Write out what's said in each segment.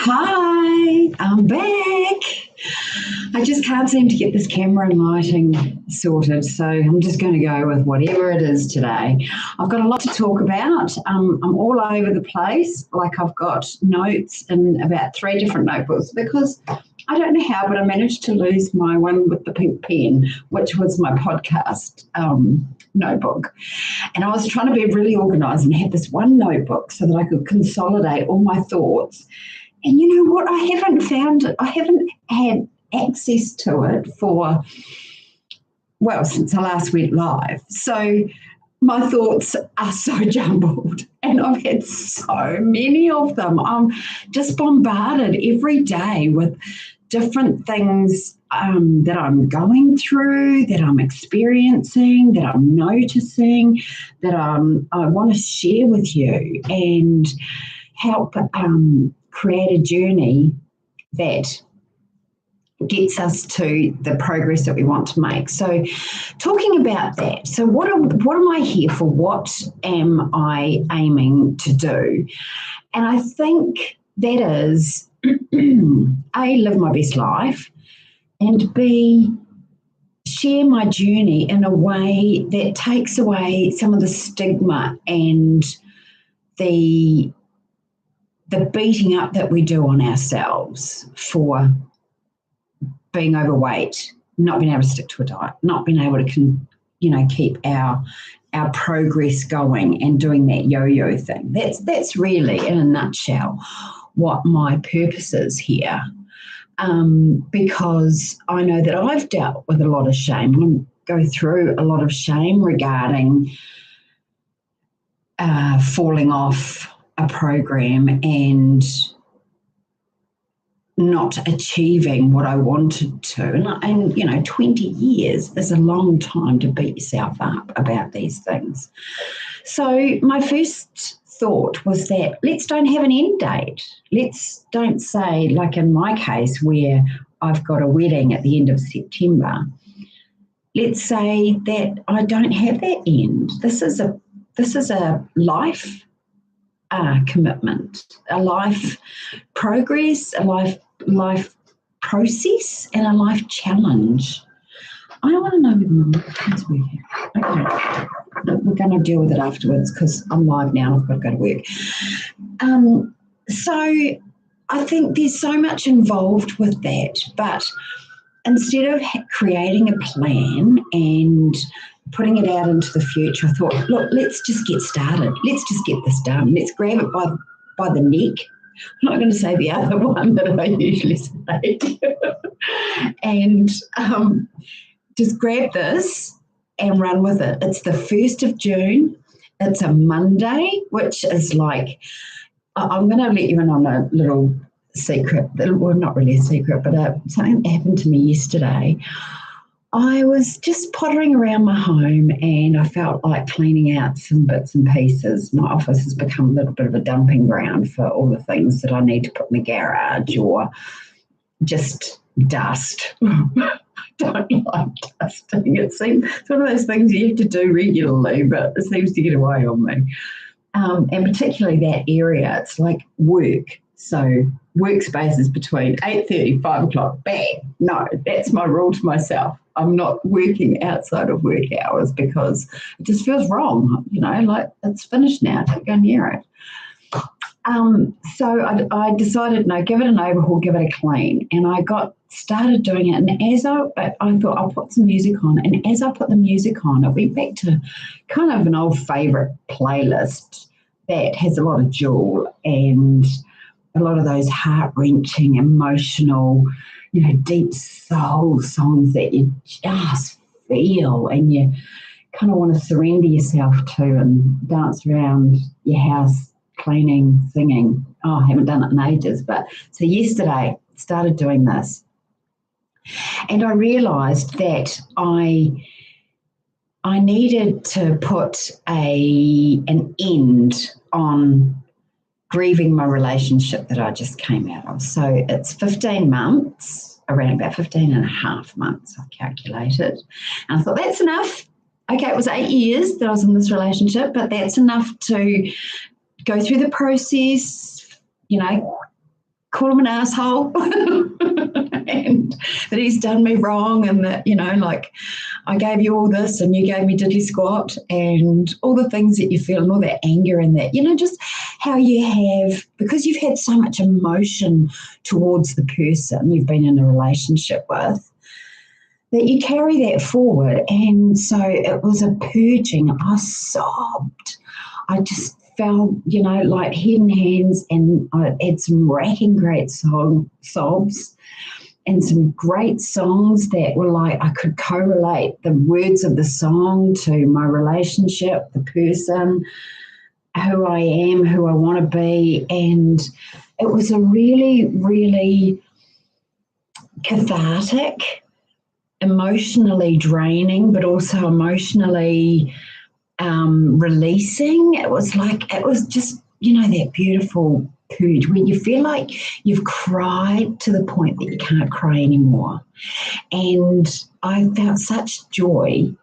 Hi, I'm back. I just can't seem to get this camera and lighting sorted, so I'm just going to go with whatever it is today. I've got a lot to talk about. I'm all over the place, like I've got notes in about 3 different notebooks because I don't know how, but I managed to lose my one with the pink pen, which was my podcast notebook. And I was trying to be really organised and have this one notebook so that I could consolidate all my thoughts. And you know what? I haven't had access to it since I last went live. So my thoughts are so jumbled and I've had so many of them. I'm just bombarded every day with different things that I'm going through, that I'm experiencing, that I'm noticing, that I want to share with you and help create a journey that gets us to the progress that we want to make. So talking about that, so what am I here for? What am I aiming to do? And I think that is A, live my best life, and B, share my journey in a way that takes away some of the stigma and the beating up that we do on ourselves for being overweight, not being able to stick to a diet, not being able to keep our progress going and doing that yo-yo thing. That's really, in a nutshell, what my purpose is here. Because I know that I've dealt with a lot of shame. I go through a lot of shame regarding falling off a program and not achieving what I wanted to. And 20 years is a long time to beat yourself up about these things. So my first thought was that let's don't have an end date. Let's don't say, like in my case where I've got a wedding at the end of September, let's say that I don't have that end. This is a life commitment, a life progress, a life process, and a life challenge. I don't want to know whether my microphone's working. Okay. We're going to deal with it afterwards because I'm live now. I've got to go to work. So I think there's so much involved with that. But instead of creating a plan and putting it out into the future, I thought, look, let's just get started. Let's just get this done. Let's grab it by the neck. I'm not going to say the other one that I usually say. And just grab this and run with it. It's the 1st of June. It's a Monday, which is like, I'm going to let you in on a little secret. Well, not really a secret, but something that happened to me yesterday. I was just pottering around my home and I felt like cleaning out some bits and pieces. My office has become a little bit of a dumping ground for all the things that I need to put in the garage or just dust. I don't like dusting. It's one of those things you have to do regularly, but it seems to get away on me. And particularly that area, it's like work. So workspaces between 8:30, 5 o'clock, bang. No, that's my rule to myself. I'm not working outside of work hours because it just feels wrong, like it's finished now, don't go near it. So I decided, no, give it an overhaul, give it a clean. And I got started doing it. And as I thought, I'll put some music on. And as I put the music on, I went back to kind of an old favourite playlist that has a lot of Jewel and a lot of those heart-wrenching, emotional, deep soul songs that you just feel and you kind of want to surrender yourself to and dance around your house, cleaning, singing. Oh, I haven't done it in ages. But so yesterday, started doing this. And I realised that I needed to put an end on grieving my relationship that I just came out of. So it's 15 months, around about 15 and a half months, I calculated. And I thought, that's enough. Okay, it was 8 years that I was in this relationship, but that's enough to go through the process, call him an asshole and that he's done me wrong, and that, like, I gave you all this and you gave me diddly squat, and all the things that you feel and all that anger and that, just how you have, because you've had so much emotion towards the person you've been in a relationship with, that you carry that forward. And so it was a purging. I sobbed. I just felt, like head in hands, and I had some racking great sobs and some great songs that were like, I could correlate the words of the song to my relationship, the person, who I am, who I want to be. And it was a really, really cathartic, emotionally draining, but also emotionally releasing. It was just, that beautiful purge where you feel like you've cried to the point that you can't cry anymore. And I felt such joy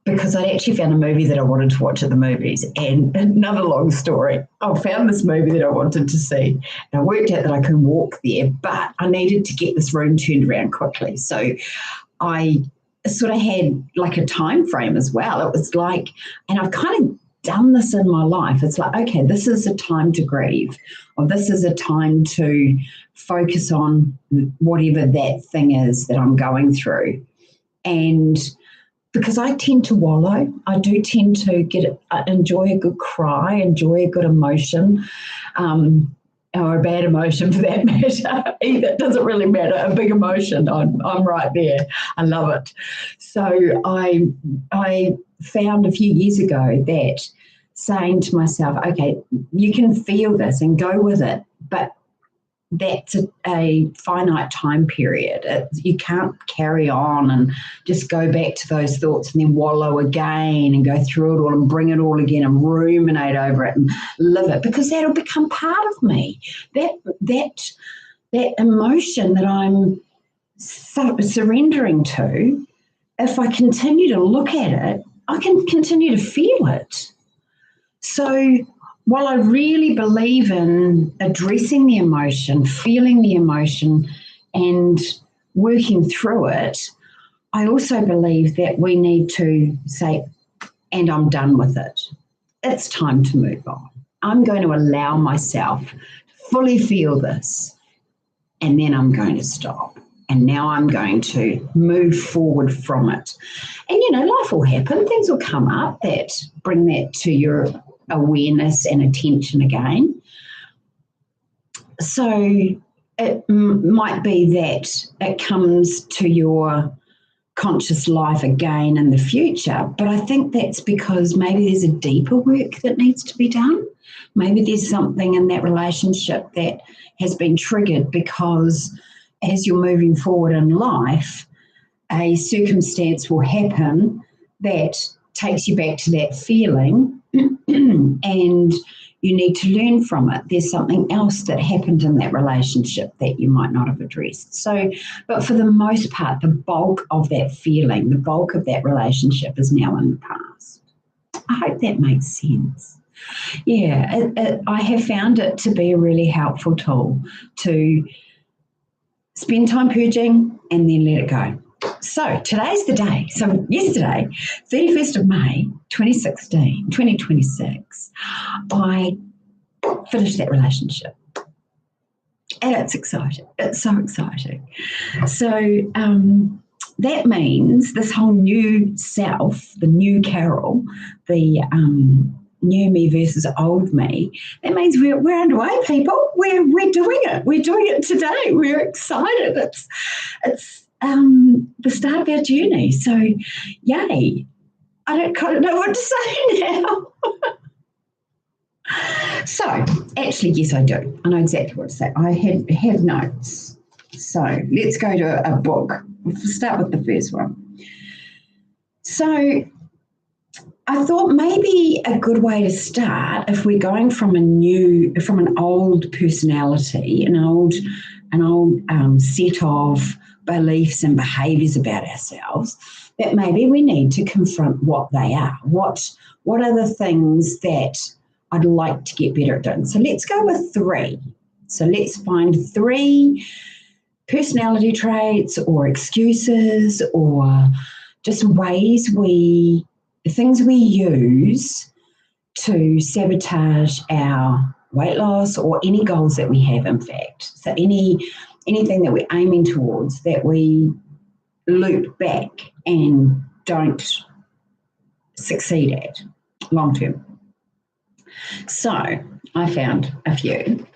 because I'd actually found a movie that I wanted to watch at the movies. And another long story, I found this movie that I wanted to see, and I worked out that I could walk there, but I needed to get this room turned around quickly. So I sort of had like a time frame as well. It was like, and I've kind of done this in my life. It's like, okay, this is a time to grieve, or this is a time to focus on whatever that thing is that I'm going through. And because I tend to wallow, I do tend to enjoy a good cry, enjoy a good emotion, or a bad emotion for that matter. It doesn't really matter. A big emotion, I'm right there. I love it. So I found a few years ago that saying to myself, okay, you can feel this and go with it, but that's a finite time period. You can't carry on and just go back to those thoughts and then wallow again and go through it all and bring it all again and ruminate over it and live it, because that'll become part of me. That emotion that I'm surrendering to, if I continue to look at it, I can continue to feel it. So while I really believe in addressing the emotion, feeling the emotion, and working through it, I also believe that we need to say, and I'm done with it. It's time to move on. I'm going to allow myself to fully feel this, and then I'm going to stop. And now I'm going to move forward from it. And, life will happen. Things will come up that bring that to your awareness and attention again. So it might be that it comes to your conscious life again in the future, but I think that's because maybe there's a deeper work that needs to be done. Maybe there's something in that relationship that has been triggered because as you're moving forward in life, a circumstance will happen that takes you back to that feeling and you need to learn from it. There's something else that happened in that relationship that you might not have addressed. So, but for the most part, the bulk of that feeling, the bulk of that relationship is now in the past. I hope that makes sense. Yeah, I have found it to be a really helpful tool to spend time purging and then let it go. So today's the day. So yesterday, 31st of May, 2026, I finished that relationship. And it's exciting. It's so exciting. So that means this whole new self, the new Carol, the new me versus old me, that means we're underway, people. We're doing it. We're doing it today. We're excited. It's the start of our journey. So, yay. I don't kind of know what to say now. So, actually, yes, I do. I know exactly what to say. I have notes. So, let's go to a book. We'll start with the first one. So, I thought maybe a good way to start, if we're going from an old personality, an old set of beliefs and behaviours about ourselves, that maybe we need to confront what they are. What are the things that I'd like to get better at doing? So let's go with 3. So let's find 3 personality traits or excuses or just things we use to sabotage our weight loss or any goals that we have, in fact. So anything that we're aiming towards that we loop back and don't succeed at long term. So I found a few.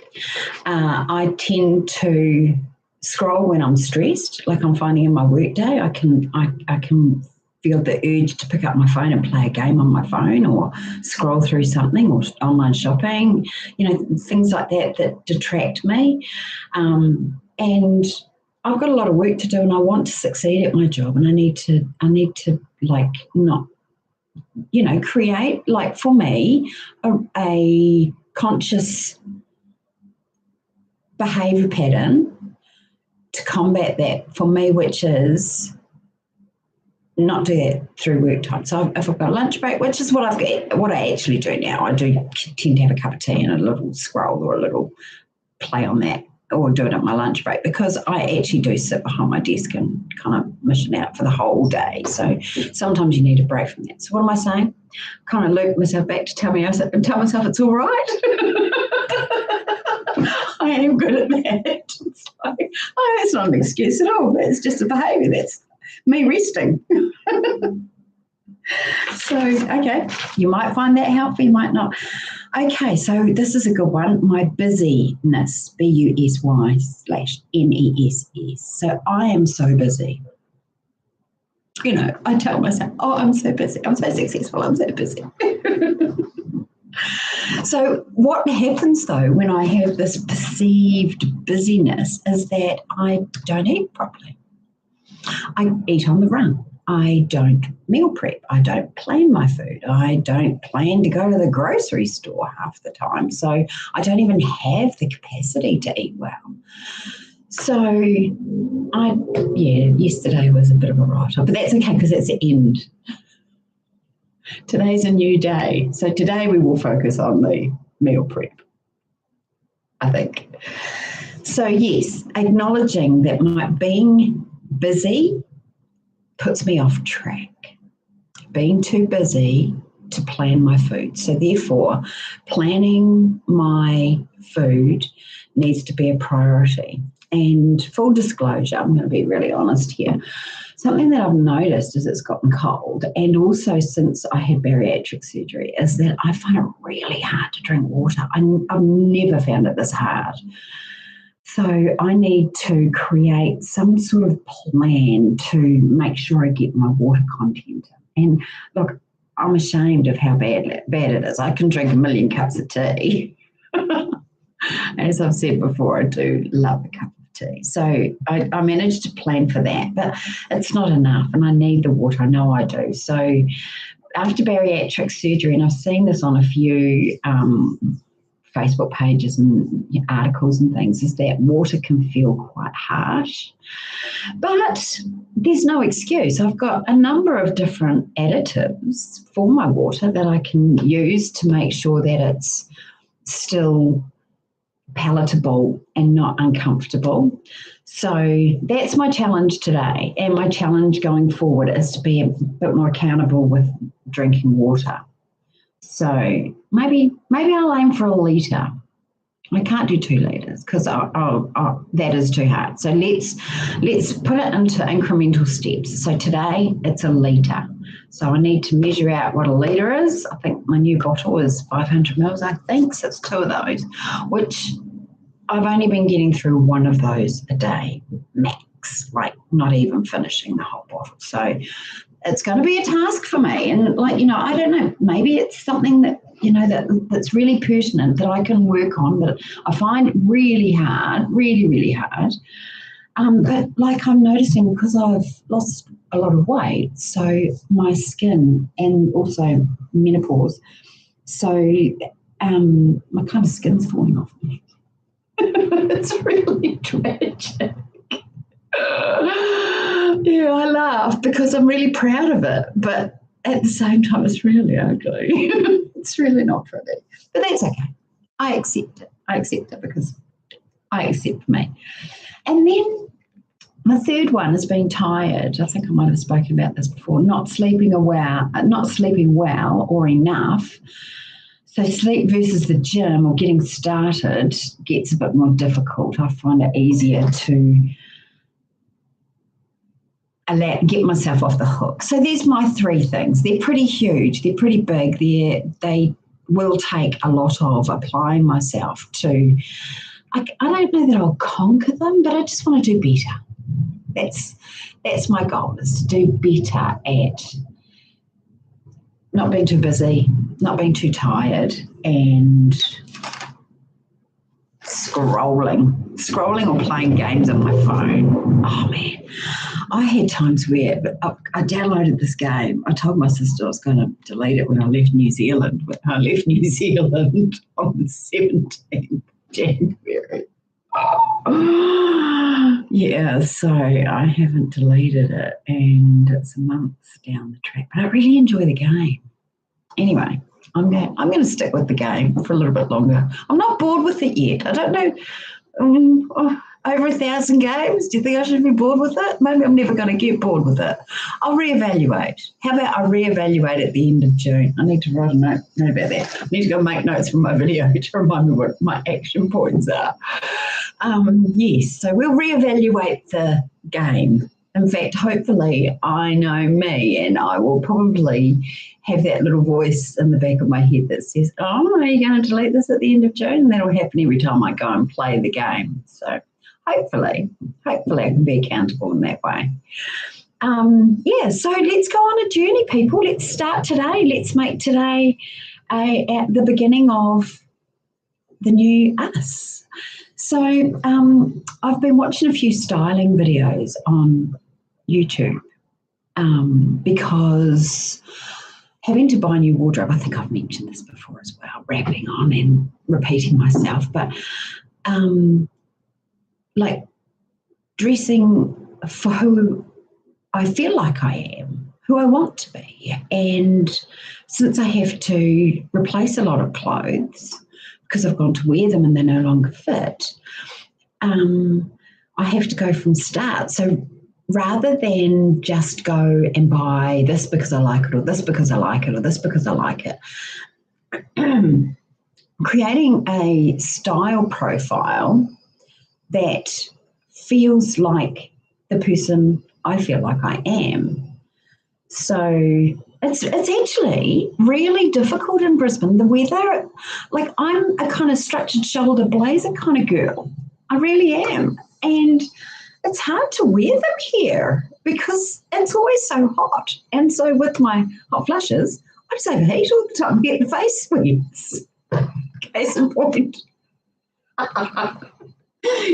I tend to scroll when I'm stressed, like I'm finding in my workday. I can feel the urge to pick up my phone and play a game on my phone or scroll through something or online shopping, things like that detract me. And I've got a lot of work to do and I want to succeed at my job, and I need to like not, create, like, for me, a conscious behaviour pattern to combat that for me, which is not do that through work time. So if I've got a lunch break, which is what I actually do now, I do tend to have a cup of tea and a little scroll or a little play on that, or do it at my lunch break, because I actually do sit behind my desk and kind of mission out for the whole day. So sometimes you need a break from that. So what am I saying? Kind of loop myself back to tell myself it's all right. I am good at that. It's like, it's not an excuse at all. It's just a behaviour. That's me resting. So, okay, you might find that helpful, you might not. Okay, so this is a good one. My busyness, BUSY/NESS. So I am so busy. I tell myself, I'm so busy. I'm so successful. I'm so busy. So what happens, though, when I have this perceived busyness is that I don't eat properly. I eat on the run. I don't meal prep. I don't plan my food. I don't plan to go to the grocery store half the time. So I don't even have the capacity to eat well. So yesterday was a bit of a write-off, but that's okay because it's the end. Today's a new day. So today we will focus on the meal prep, I think. So yes, acknowledging that my being busy puts me off track. Being too busy to plan my food. So therefore, planning my food needs to be a priority. And full disclosure, I'm going to be really honest here. Something that I've noticed as it's gotten cold, and also since I had bariatric surgery, is that I find it really hard to drink water. I've never found it this hard. So I need to create some sort of plan to make sure I get my water content. And look, I'm ashamed of how bad it is. I can drink 1 million cups of tea. As I've said before, I do love a cup of tea. So I managed to plan for that, but it's not enough, and I need the water. I know I do. So after bariatric surgery, and I've seen this on a few Facebook pages and articles and things, is that water can feel quite harsh. But there's no excuse. I've got a number of different additives for my water that I can use to make sure that it's still palatable and not uncomfortable. So that's my challenge today. And my challenge going forward is to be a bit more accountable with drinking water. So maybe I'll aim for 1 litre. I can't do 2 litres because that is too hard. So let's put it into incremental steps. So today it's 1 litre. So I need to measure out what 1 litre is. I think my new bottle is 500 mils, I think. So it's 2 of those, which I've only been getting through 1 of those a day max, like not even finishing the whole bottle. So it's going to be a task for me. And I don't know, maybe it's something that, that's really pertinent that I can work on, but I find really hard, really, really hard. But I'm noticing, because I've lost a lot of weight, so my skin, and also menopause, so my kind of skin's falling off me. It's really tragic. Yeah, I laugh because I'm really proud of it, but at the same time, it's really ugly. It's really not pretty, but that's okay. I accept it. Because I accept me. And then the third one is being tired. I think I might have spoken about this before. Not sleeping well or enough. So sleep versus the gym or getting started gets a bit more difficult. I find it easier to get myself off the hook. So there's my three things. They're pretty huge. They're pretty big. They will take a lot of applying myself to. I don't know that I'll conquer them, but I just want to do better. That's my goal, is to do better at not being too busy, not being too tired, and scrolling or playing games on my phone. Oh man, I had times where I downloaded this game. I told my sister I was going to delete it when I left New Zealand. When I left New Zealand on the 17th January. Yeah, so I haven't deleted it, and it's a month down the track. But I really enjoy the game. Anyway, I'm going to stick with the game for a little bit longer. I'm not bored with it yet. I don't know. Over 1,000 games. Do you think I should be bored with it? Maybe I'm never going to get bored with it. I'll reevaluate. How about I reevaluate at the end of June? I need to write a note about that. I need to go make notes from my video to remind me what my action points are. Yes, so we'll reevaluate the game. In fact, hopefully I know me, and I will probably have that little voice in the back of my head that says, oh, are you going to delete this at the end of June? And that'll happen every time I go and play the game. So hopefully I can be accountable in that way. So let's go on a journey, people. Let's start today. Let's make today at the beginning of the new us. So I've been watching a few styling videos on YouTube because having to buy new wardrobe, I think I've mentioned this before as well, rambling on and repeating myself, but like dressing for who I feel like I am, who I want to be. And since I have to replace a lot of clothes because I've gone to wear them and they're no longer fit, I have to go from start. So rather than just go and buy this because I like it, or this because I like it, or this because I like it, creating a style profile that feels like the person I feel like I am. So it's actually really difficult in Brisbane. The weather, like I'm a kind of structured shoulder blazer kind of girl. I really am. And it's hard to wear them here because it's always so hot. And so with my hot flushes, I just overheat all the time, get the face sweats. Case in point.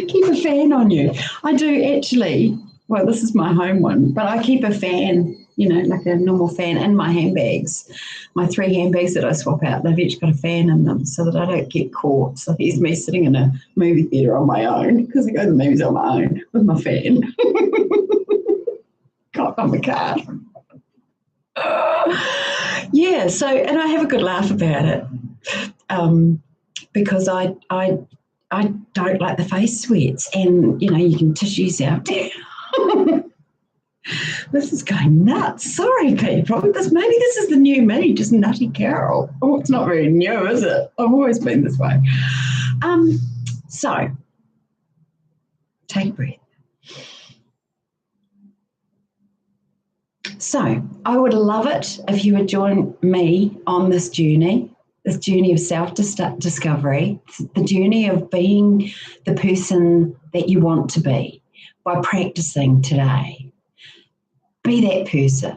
Keep a fan on you. I do actually, well, this is my home one, but I keep a fan, like a normal fan in my handbags. My 3 handbags that I swap out, they've each got a fan in them so that I don't get caught. So here's me sitting in a movie theatre on my own, because I go to the movies on my own with my fan. Cock on the car. And I have a good laugh about it because I don't like the face sweats, and you can tissues out there. This is going nuts. Sorry, people. Maybe this is the new me, just nutty Carol. Oh, it's not very new, is it? I've always been this way. So take a breath. So I would love it if you would join me on this journey of self-discovery, the journey of being the person that you want to be by practicing today. Be that person.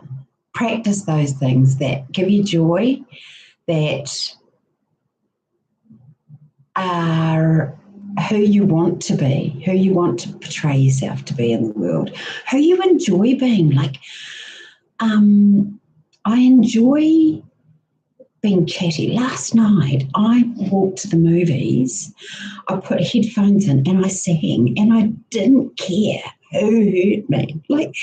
Practice those things that give you joy, that are who you want to be, who you want to portray yourself to be in the world, who you enjoy being. Like, I enjoy being chatty. Last night, I walked to the movies, I put headphones in and I sang, and I didn't care who hurt me? Like,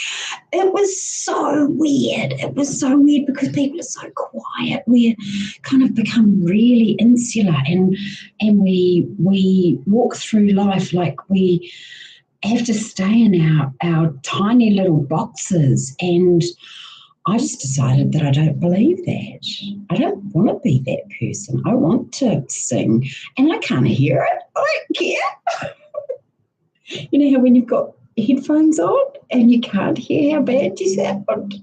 it was so weird. It was so weird because people are so quiet. We're kind of become really insular, and we walk through life like we have to stay in our tiny little boxes. And I just decided that I don't believe that. I don't want to be that person. I want to sing, and I can't hear it. I don't care. You know how when you've got headphones on and you can't hear how bad you sound?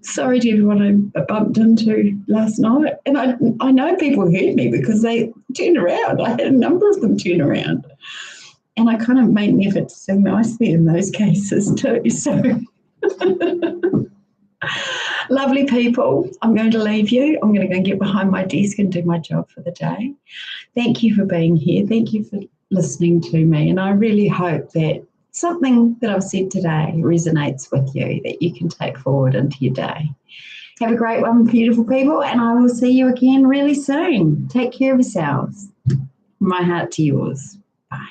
Sorry to everyone I bumped into last night. And I know people heard me because they turned around. I had a number of them turn around. And I kind of made an effort to sing nicely in those cases too. So lovely people, I'm going to leave you. I'm going to go and get behind my desk and do my job for the day. Thank you for being here. Thank you for listening to me. And I really hope that something that I've said today resonates with you, that you can take forward into your day. Have a great one, beautiful people, and I will see you again really soon. Take care of yourselves. My heart to yours. Bye.